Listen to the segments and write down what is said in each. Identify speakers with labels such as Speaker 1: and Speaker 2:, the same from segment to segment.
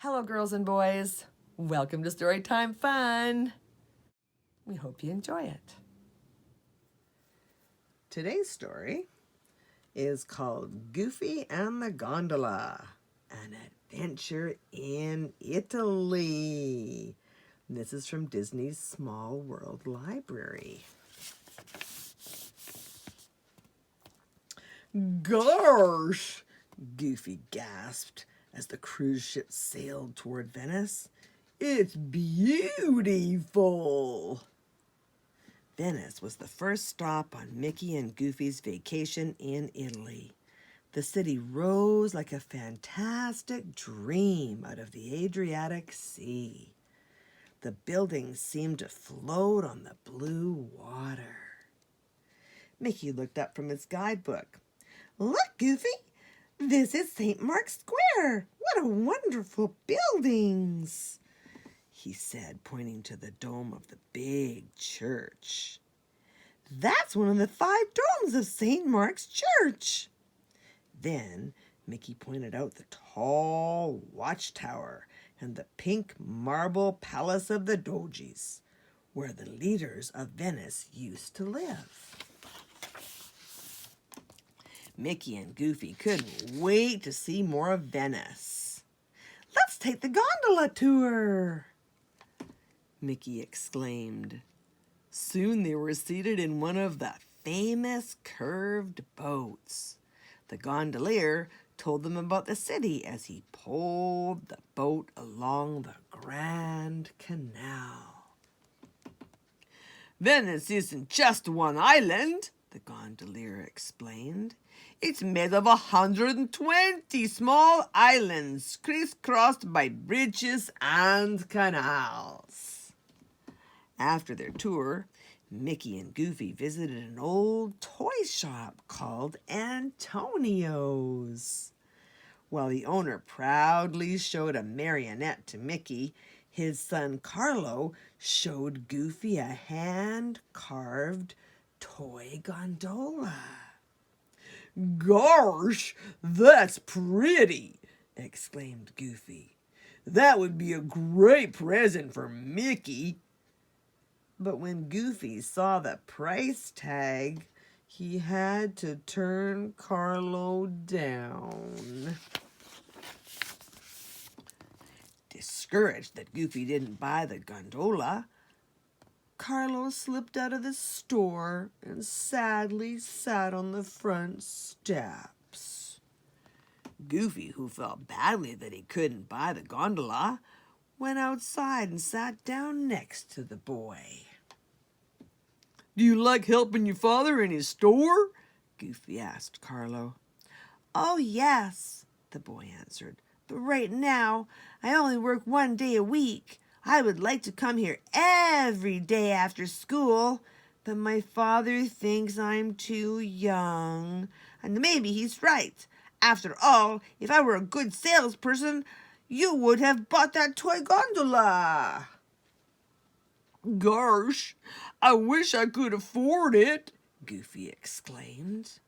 Speaker 1: Hello, girls and boys. Welcome to Storytime Fun. We hope you enjoy it. Today's story is called Goofy and the Gondola, an adventure in Italy. This is from Disney's Small World Library. Gosh! Goofy gasped as the cruise ship sailed toward Venice. It's beautiful! Venice was the first stop on Mickey and Goofy's vacation in Italy. The city rose like a fantastic dream out of the Adriatic Sea. The buildings seemed to float on the blue water. Mickey looked up from his guidebook. Look, Goofy! This is St. Mark's Square. What a wonderful buildings, he said, pointing to the dome of the big church. That's one of the 5 domes of St. Mark's Church. Then Mickey pointed out the tall watchtower and the pink marble palace of the Doges, where the leaders of Venice used to live. Mickey and Goofy couldn't wait to see more of Venice. Let's take the gondola tour, Mickey exclaimed. Soon they were seated in one of the famous curved boats. The gondolier told them about the city as he pulled the boat along the Grand Canal. Venice isn't just one island, the gondolier explained. It's made of 120 small islands crisscrossed by bridges and canals. After their tour, Mickey and Goofy visited an old toy shop called Antonio's. While the owner proudly showed a marionette to Mickey, his son Carlo showed Goofy a hand-carved toy gondola. Gosh, that's pretty, exclaimed Goofy. That would be a great present for Mickey. But when Goofy saw the price tag, he had to turn Carlo down. Discouraged that Goofy didn't buy the gondola, Carlo slipped out of the store and sadly sat on the front steps. Goofy, who felt badly that he couldn't buy the gondola, went outside and sat down next to the boy. Do you like helping your father in his store? Goofy asked Carlo. Oh, yes, the boy answered. But right now, I only work 1 day a week. I would like to come here every day after school, but my father thinks I'm too young. And maybe he's right. After all, if I were a good salesperson, you would have bought that toy gondola. Gosh, I wish I could afford it, Goofy exclaimed.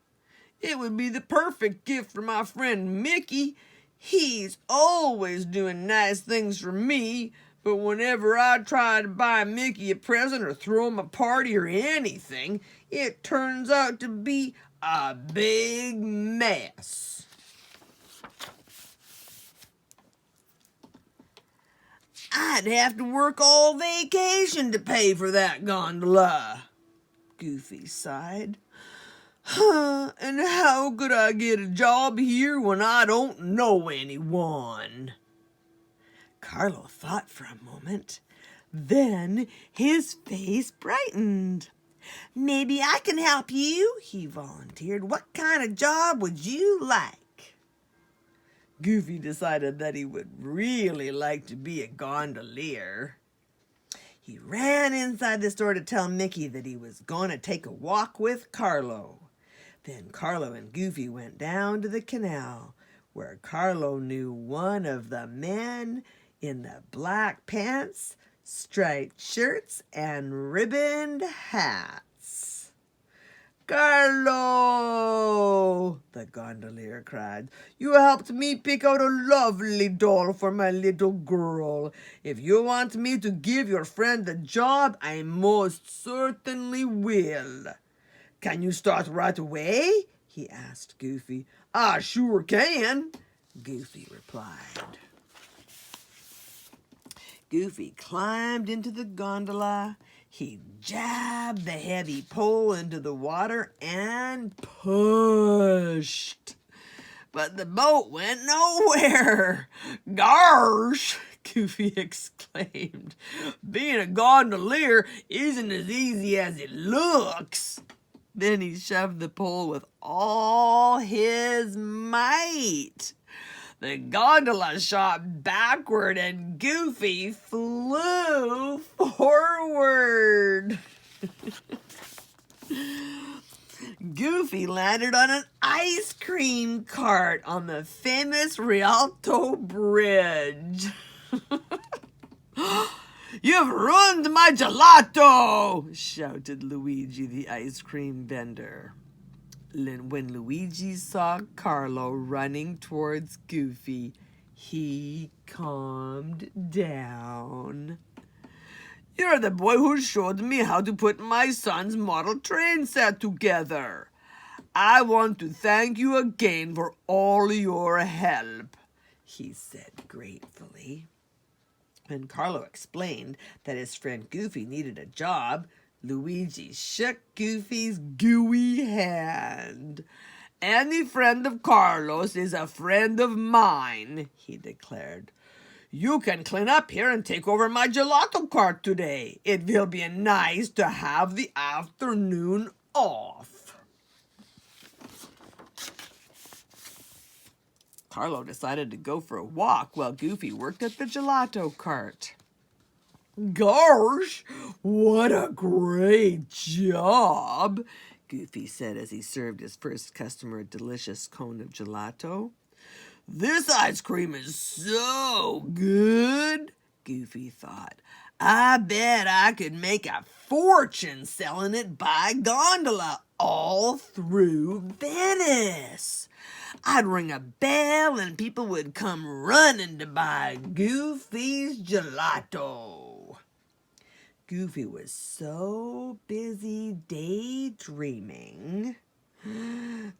Speaker 1: It would be the perfect gift for my friend Mickey. He's always doing nice things for me, but whenever I try to buy Mickey a present or throw him a party or anything, it turns out to be a big mess. I'd have to work all vacation to pay for that gondola, Goofy sighed. And how could I get a job here when I don't know anyone? Carlo thought for a moment. Then his face brightened. Maybe I can help you, he volunteered. What kind of job would you like? Goofy decided that he would really like to be a gondolier. He ran inside the store to tell Mickey that he was going to take a walk with Carlo. Then Carlo and Goofy went down to the canal, where Carlo knew one of the men in the black pants, striped shirts, and ribboned hats. Carlo, the gondolier cried. You helped me pick out a lovely doll for my little girl. If you want me to give your friend a job, I most certainly will. Can you start right away? He asked Goofy. I sure can, Goofy replied. Goofy climbed into the gondola. He jabbed the heavy pole into the water and pushed. But the boat went nowhere. Gosh, Goofy exclaimed. Being a gondolier isn't as easy as it looks. Then he shoved the pole with all his might. The gondola shot backward and Goofy flew forward. Goofy landed on an ice cream cart on the famous Rialto Bridge. You've ruined my gelato! Shouted Luigi, the ice cream vendor. When Luigi saw Carlo running towards Goofy, he calmed down. You're the boy who showed me how to put my son's model train set together. I want to thank you again for all your help, he said gratefully. When Carlo explained that his friend Goofy needed a job, Luigi shook Goofy's gooey hand. Any friend of Carlo's is a friend of mine, he declared. You can clean up here and take over my gelato cart today. It will be nice to have the afternoon off. Carlo decided to go for a walk while Goofy worked at the gelato cart. Gosh, what a great job, Goofy said as he served his first customer a delicious cone of gelato. This ice cream is so good, Goofy thought. I bet I could make a fortune selling it by gondola all through Venice. I'd ring a bell and people would come running to buy Goofy's gelato. Goofy was so busy daydreaming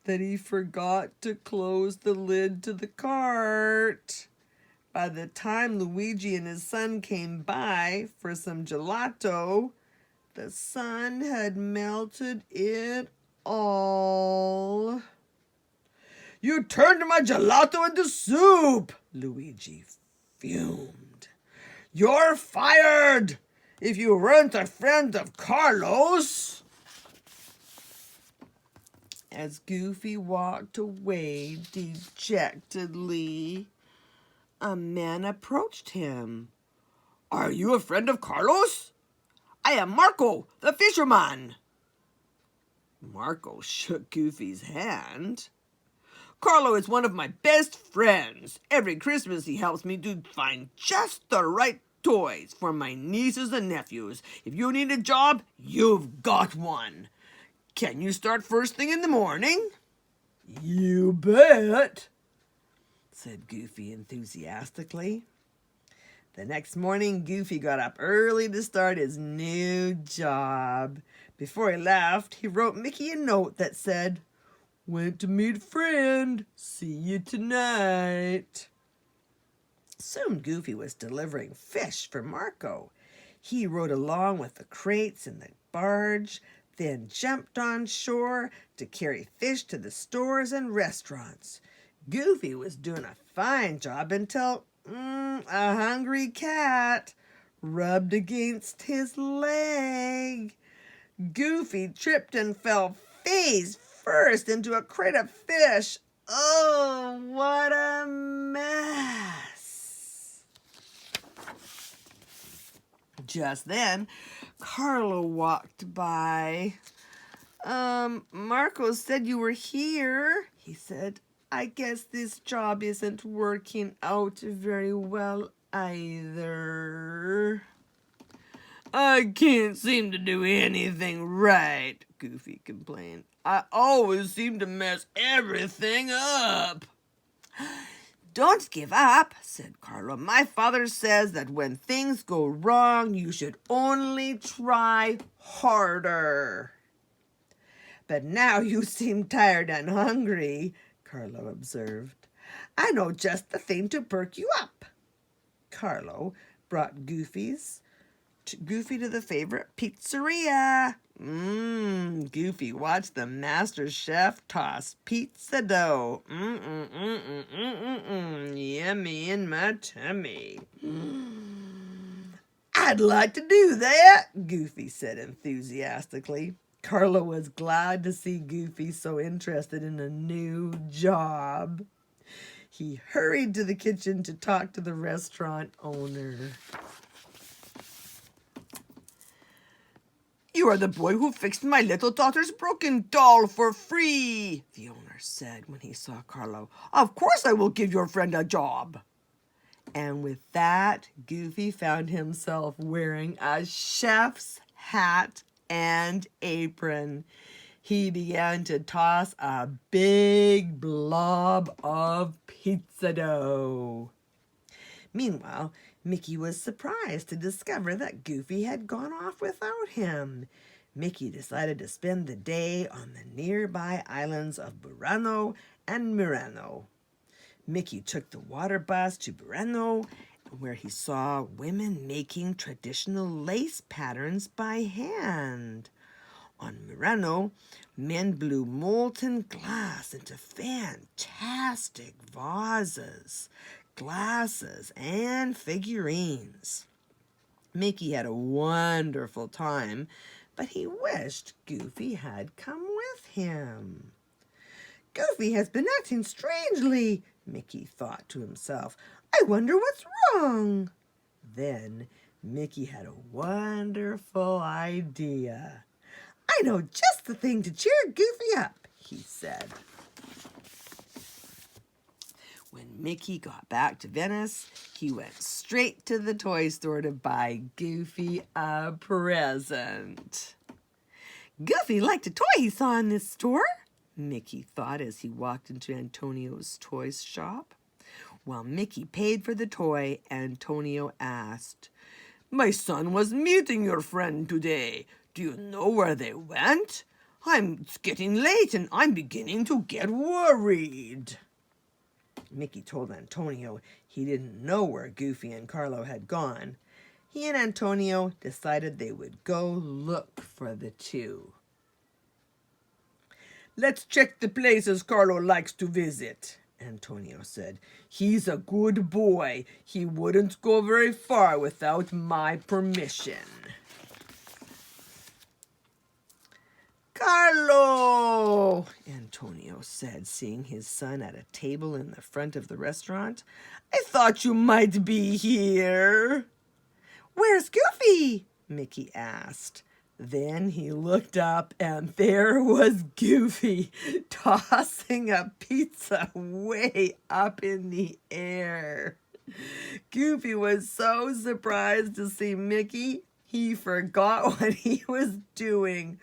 Speaker 1: that he forgot to close the lid to the cart. By the time Luigi and his son came by for some gelato, the sun had melted it all. You turned my gelato into soup, Luigi fumed. You're fired! If you weren't a friend of Carlo's. As Goofy walked away dejectedly, a man approached him. Are you a friend of Carlo's? I am Marco, the fisherman. Marco shook Goofy's hand. Carlo is one of my best friends. Every Christmas he helps me to find just the right toys for my nieces and nephews. If you need a job, you've got one. Can you start first thing in the morning? You bet, said Goofy enthusiastically. The next morning, Goofy got up early to start his new job. Before he left, he wrote Mickey a note that said, Went to meet a friend. See you tonight. Soon Goofy was delivering fish for Marco. He rode along with the crates in the barge, then jumped on shore to carry fish to the stores and restaurants. Goofy was doing a fine job until a hungry cat rubbed against his leg. Goofy tripped and fell face first into a crate of fish. Oh, what a mess. Just then, Carlo walked by. Marco said you were here, he said. I guess this job isn't working out very well either. I can't seem to do anything right, Goofy complained. I always seem to mess everything up. Don't give up, said Carlo. My father says that when things go wrong, you should only try harder. But now you seem tired and hungry, Carlo observed. I know just the thing to perk you up. Carlo brought Goofy to the favorite pizzeria. Goofy watched the master chef toss pizza dough. Yummy in my tummy. I'd like to do that, Goofy said enthusiastically. Carlo was glad to see Goofy so interested in a new job. He hurried to the kitchen to talk to the restaurant owner. You are the boy who fixed my little daughter's broken doll for free, the owner said when he saw Carlo. Of course I will give your friend a job. And with that, Goofy found himself wearing a chef's hat and apron. He began to toss a big blob of pizza dough. Meanwhile, Mickey was surprised to discover that Goofy had gone off without him. Mickey decided to spend the day on the nearby islands of Burano and Murano. Mickey took the water bus to Burano, where he saw women making traditional lace patterns by hand. On Murano, men blew molten glass into fantastic vases, glasses, and figurines. Mickey had a wonderful time, but he wished Goofy had come with him. Goofy has been acting strangely, Mickey thought to himself. I wonder what's wrong. Then Mickey had a wonderful idea. I know just the thing to cheer Goofy up, he said. When Mickey got back to Venice, he went straight to the toy store to buy Goofy a present. Goofy liked a toy he saw in this store, Mickey thought as he walked into Antonio's toy shop. While Mickey paid for the toy, Antonio asked, My son was meeting your friend today. Do you know where they went? It's getting late and I'm beginning to get worried. Mickey told Antonio he didn't know where Goofy and Carlo had gone. He and Antonio decided they would go look for the two. Let's check the places Carlo likes to visit, Antonio said. He's a good boy. He wouldn't go very far without my permission. Carlo, Antonio said, seeing his son at a table in the front of the restaurant. I thought you might be here. Where's Goofy? Mickey asked. Then he looked up and there was Goofy tossing a pizza way up in the air. Goofy was so surprised to see Mickey, he forgot what he was doing.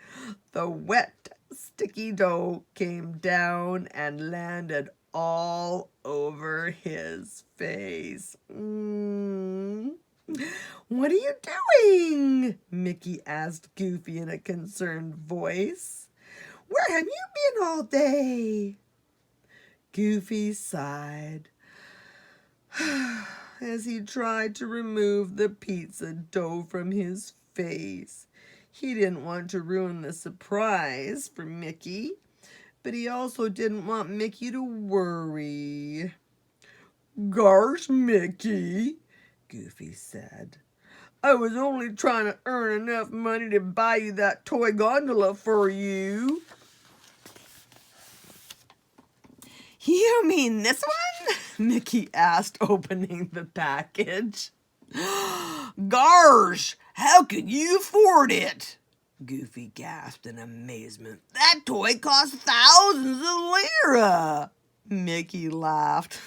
Speaker 1: The wet, sticky dough came down and landed all over his face. What are you doing? Mickey asked Goofy in a concerned voice. Where have you been all day? Goofy sighed as he tried to remove the pizza dough from his face. He didn't want to ruin the surprise for Mickey, but he also didn't want Mickey to worry. Gosh, Mickey, Goofy said. I was only trying to earn enough money to buy you that toy gondola for you. You mean this one? Mickey asked, opening the package. Gosh, how could you afford it? Goofy gasped in amazement. That toy cost thousands of lira. Mickey laughed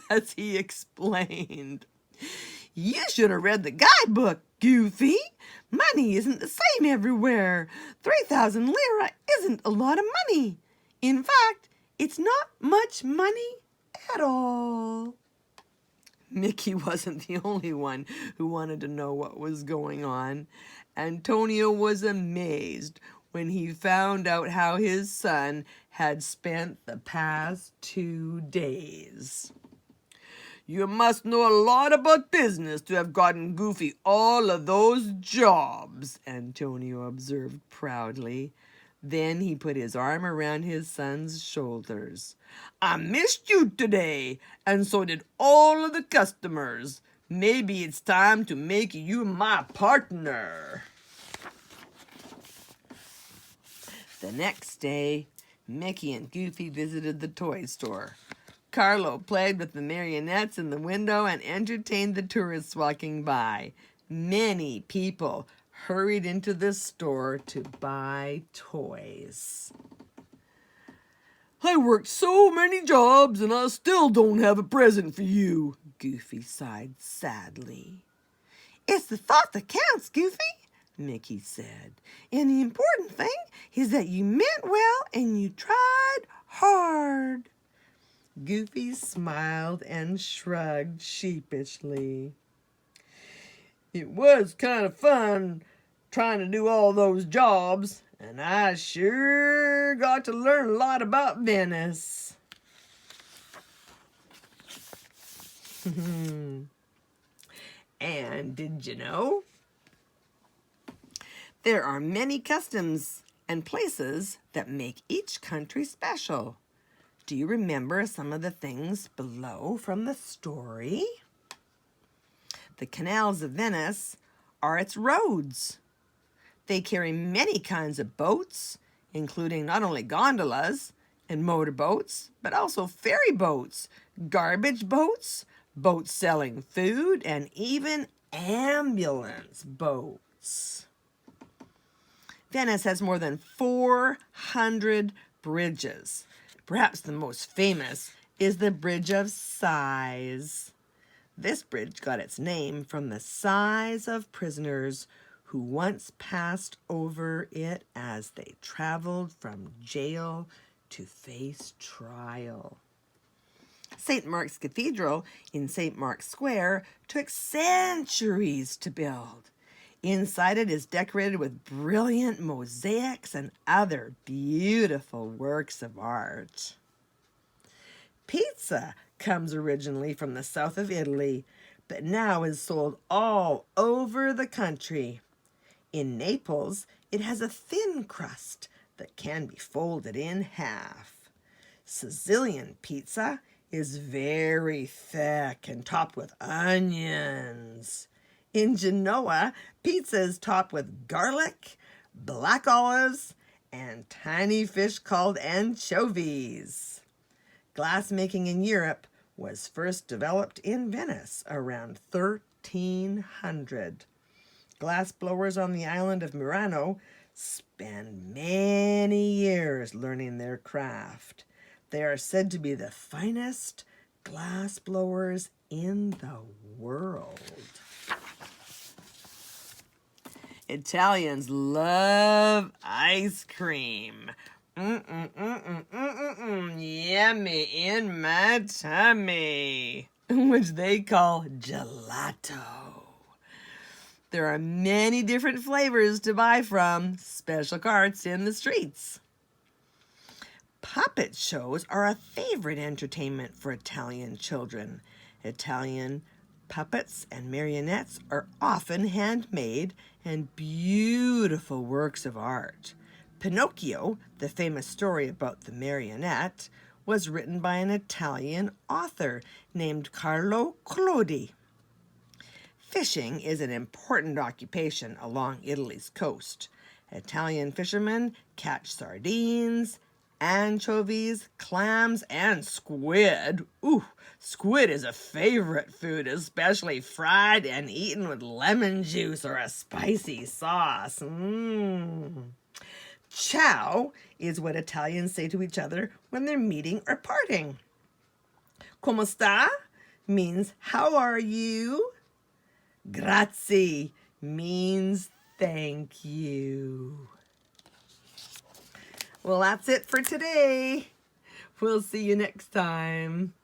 Speaker 1: as he explained. You should have read the guidebook, Goofy. Money isn't the same everywhere. 3,000 lira isn't a lot of money. In fact, it's not much money at all. Mickey wasn't the only one who wanted to know what was going on. Antonio was amazed when he found out how his son had spent the past 2 days. You must know a lot about business to have gotten Goofy all of those jobs, Antonio observed proudly. Then he put his arm around his son's shoulders. I missed you today, and so did all of the customers. Maybe it's time to make you my partner. The next day, Mickey and Goofy visited the toy store. Carlo played with the marionettes in the window and entertained the tourists walking by. Many people hurried into the store to buy toys. I worked so many jobs and I still don't have a present for you, Goofy sighed sadly. It's the thought that counts, Goofy, Mickey said. And the important thing is that you meant well and you tried hard. Goofy smiled and shrugged sheepishly. It was kind of fun trying to do all those jobs, and I sure got to learn a lot about Venice. And did you know? There are many customs and places that make each country special. Do you remember some of the things below from the story? The canals of Venice are its roads. They carry many kinds of boats, including not only gondolas and motorboats, but also ferry boats, garbage boats, boats selling food, and even ambulance boats. Venice has more than 400 bridges. Perhaps the most famous is the Bridge of Sighs. This bridge got its name from the sighs of prisoners who once passed over it as they traveled from jail to face trial. St. Mark's Cathedral in St. Mark's Square took centuries to build. Inside it is decorated with brilliant mosaics and other beautiful works of art. Pizza comes originally from the south of Italy, but now is sold all over the country. In Naples, it has a thin crust that can be folded in half. Sicilian pizza is very thick and topped with onions. In Genoa, pizza is topped with garlic, black olives, and tiny fish called anchovies. Glassmaking in Europe was first developed in Venice around 1300. Glass blowers on the island of Murano spend many years learning their craft. They are said to be the finest glass blowers in the world. Italians love ice cream. Yummy in my tummy, which they call gelato. There are many different flavors to buy from, special carts in the streets. Puppet shows are a favorite entertainment for Italian children. Italian puppets and marionettes are often handmade and beautiful works of art. Pinocchio, the famous story about the marionette, was written by an Italian author named Carlo. Fishing is an important occupation along Italy's coast. Italian fishermen catch sardines, anchovies, clams, and squid. Ooh, squid is a favorite food, especially fried and eaten with lemon juice or a spicy sauce. Ciao is what Italians say to each other when they're meeting or parting. Come sta means how are you? Grazie means thank you. Well, that's it for today. We'll see you next time.